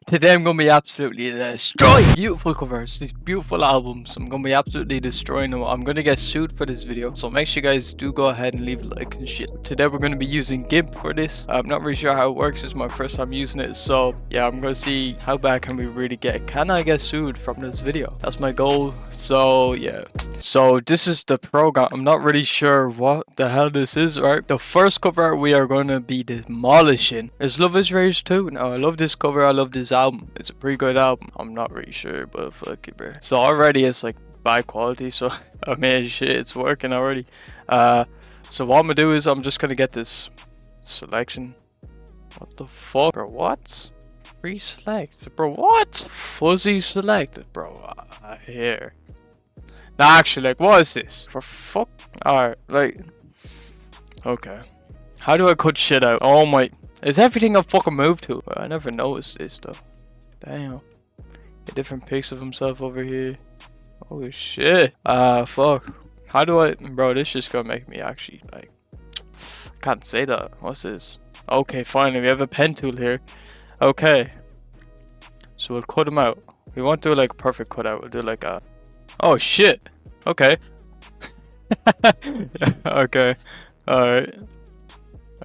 Today I'm gonna be absolutely destroying beautiful covers, these beautiful albums. I'm gonna be absolutely destroying them. I'm gonna get sued for this video, so make sure you guys do go ahead and leave a like and shit. Today we're gonna be using GIMP for this. I'm not really sure how it works. It's my first time using it, so yeah, I'm gonna see how bad can we really get. Can I get sued from this video? That's my goal. So yeah. So this is the program. I'm not really sure what the hell this is, right? The first cover we are gonna be demolishing is Love is Rage 2. Now I love this cover, I love this album. It's a pretty good album. I'm not really sure, but fuck it, bro. So already it's like bad quality, so I mean shit, it's working already. So what I'm gonna do is I'm just gonna get this selection. What the fuck, bro? What? Reselect, bro. What? Fuzzy selected, bro. Here. Nah, actually, like, what is this? For fuck? Alright, like, okay. How do I cut shit out? Oh my, is everything a fucking move to? Well, I never noticed this though. Damn. A different pics of himself over here. Holy shit. Fuck. How do I, bro, this just gonna make me actually, like, I can't say that. What's this? Okay, finally, we have a pen tool here. Okay. So we'll cut him out. We won't do like a perfect cutout, we'll do like a, oh shit. Okay. Okay. Alright.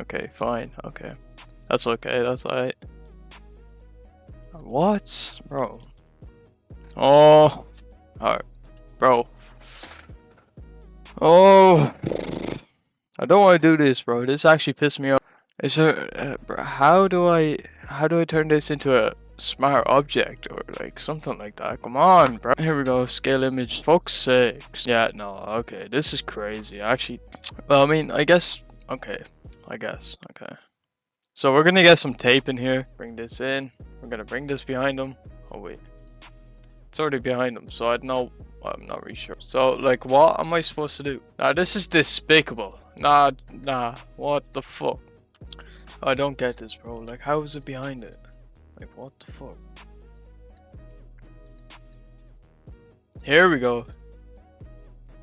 Okay, fine. Okay. That's okay. That's alright. What? Bro. Oh. Alright. Bro. Oh. I don't want to do this, bro. This actually pissed me off. Is there, bro, how do I turn this into a smart object or like something like that? Come on, bro. Here we go. Scale image. Fuck's sakes. Yeah, no. Okay, this is crazy. Actually, well, I mean, I guess. Okay, I guess. Okay. So we're gonna get some tape in here. Bring this in. We're gonna bring this behind them. Oh wait, it's already behind them. So I don't know. I'm not really sure. So like, what am I supposed to do? Nah, this is despicable. Nah. What the fuck? I don't get this, bro. Like, how is it behind it? Like, what the fuck? Here we go.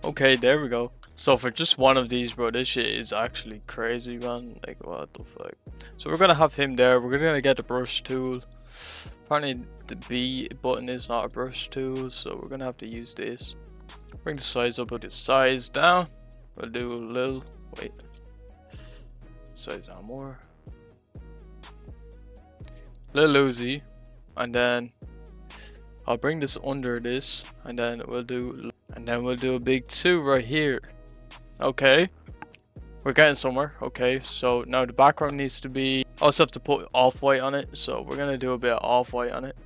Okay, there we go. So for just one of these, bro, this shit is actually crazy, man. Like, what the fuck? So we're gonna have him there. We're gonna get the brush tool. Apparently the B button is not a brush tool, so we're gonna have to use this. Bring the size up, put the size down. We'll do a little, wait. Size down more. Little Uzi, and then I'll bring this under this, and then we'll do a big 2 right here. Okay, we're getting somewhere. Okay, so now the background needs to be, I also have to put off-white on it, so we're gonna do a bit of off-white on it.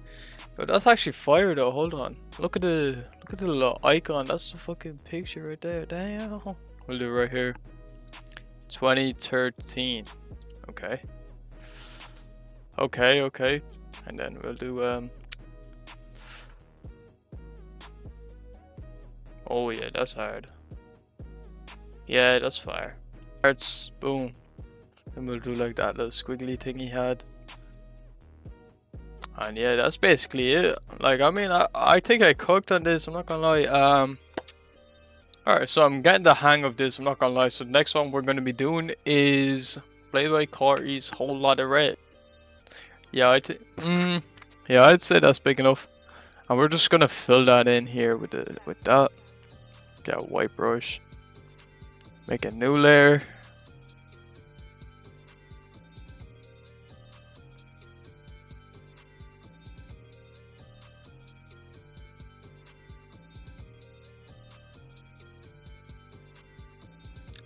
But that's actually fire though. Hold on, look at the little icon. That's the fucking picture right there. Damn. We'll do it right here. 2013. Okay. Okay, and then we'll do oh yeah, that's hard. Yeah, that's fire. Hearts, boom. And we'll do like that little squiggly thing he had. And yeah, that's basically it. Like, I mean, I think I cooked on this, I'm not gonna lie. Alright, so I'm getting the hang of this, I'm not gonna lie. So the next one we're gonna be doing is Playboy Carti's Whole Lot of Red. Yeah, yeah, I'd say that's big enough. And we're just gonna fill that in here with that. Get a white brush. Make a new layer.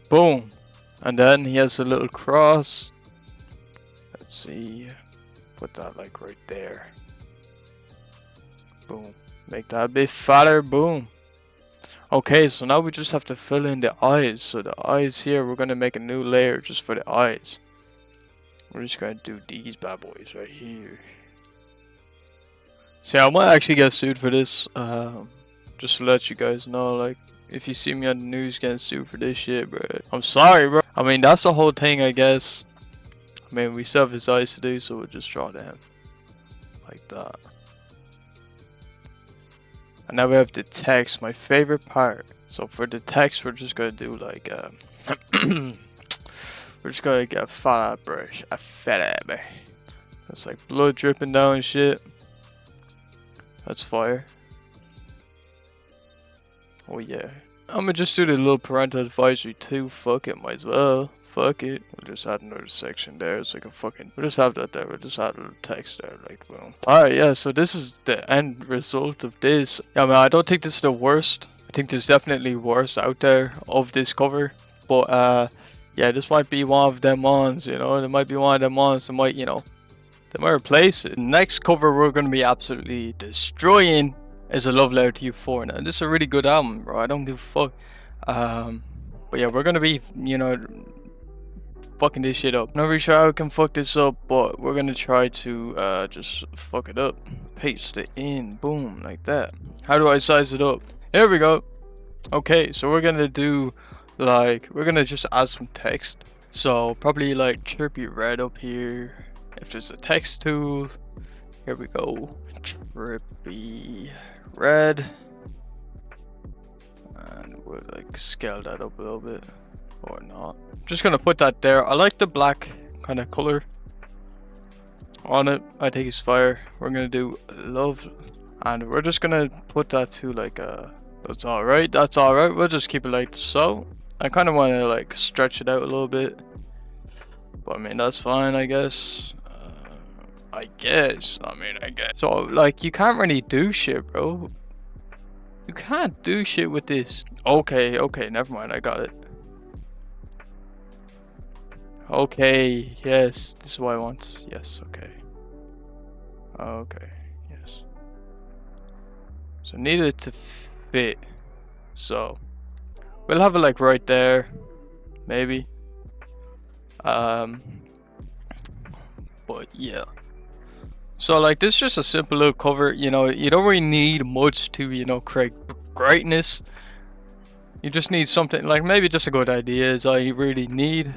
Boom. And then he has a little cross. Let's see. Put that like right there. Boom. Make that a bit fatter. Boom. Okay, so now we just have to fill in the eyes. So the eyes here, we're gonna make a new layer just for the eyes. We're just gonna do these bad boys right here. See, I might actually get sued for this. Just to let you guys know, like, if you see me on the news getting sued for this shit, bro, I'm sorry, bro. I mean, that's the whole thing, I guess. I mean, we still have his eyes to do, so we'll just draw them like that. And now we have the text, my favorite part. So for the text, we're just gonna do like we're just gonna get a fat brush, a fat brush. It's like blood dripping down and shit. That's fire. Oh yeah. I'm gonna just do the little parental advisory too. Fuck it, might as well. Fuck it. We'll just add another section there. It's like a fucking. We'll just have that there. We'll just add a little text there. Like, boom. Alright, yeah. So this is the end result of this. Yeah, I mean, I don't think this is the worst. I think there's definitely worse out there of this cover. But, yeah, this might be one of them ones, you know. There might be one of them ones that might, you know, they might replace it. Next cover we're gonna be absolutely destroying is A Love Letter to You 4. Now, this is a really good album, bro. I don't give a fuck. But yeah, we're gonna be, you know, fucking this shit up. Not really sure how we can fuck this up, but we're gonna try to just fuck it up. Paste it in, boom, like that. How do I size it up? Here we go. Okay, so we're gonna do like, we're gonna just add some text. So probably like Trippy Red up here. If there's a text tool, here we go. Trippy Red. And we'll like scale that up a little bit. Or not. Just gonna put that there. I like the black kind of color on it. I think it's fire. We're gonna do love, and we're just gonna put that to like that's alright. That's alright. We'll just keep it like so. I kind of want to like stretch it out a little bit, but I mean that's fine, I guess. I guess. So like you can't really do shit, bro. You can't do shit with this. Okay, never mind. I got it. Okay, yes, this is what I want. Yes, okay. Okay, yes. So need it to fit. So we'll have it like right there, maybe. But yeah. So like this is just a simple little cover, you know, you don't really need much to, you know, create greatness. You just need something like maybe just a good idea is all you really need.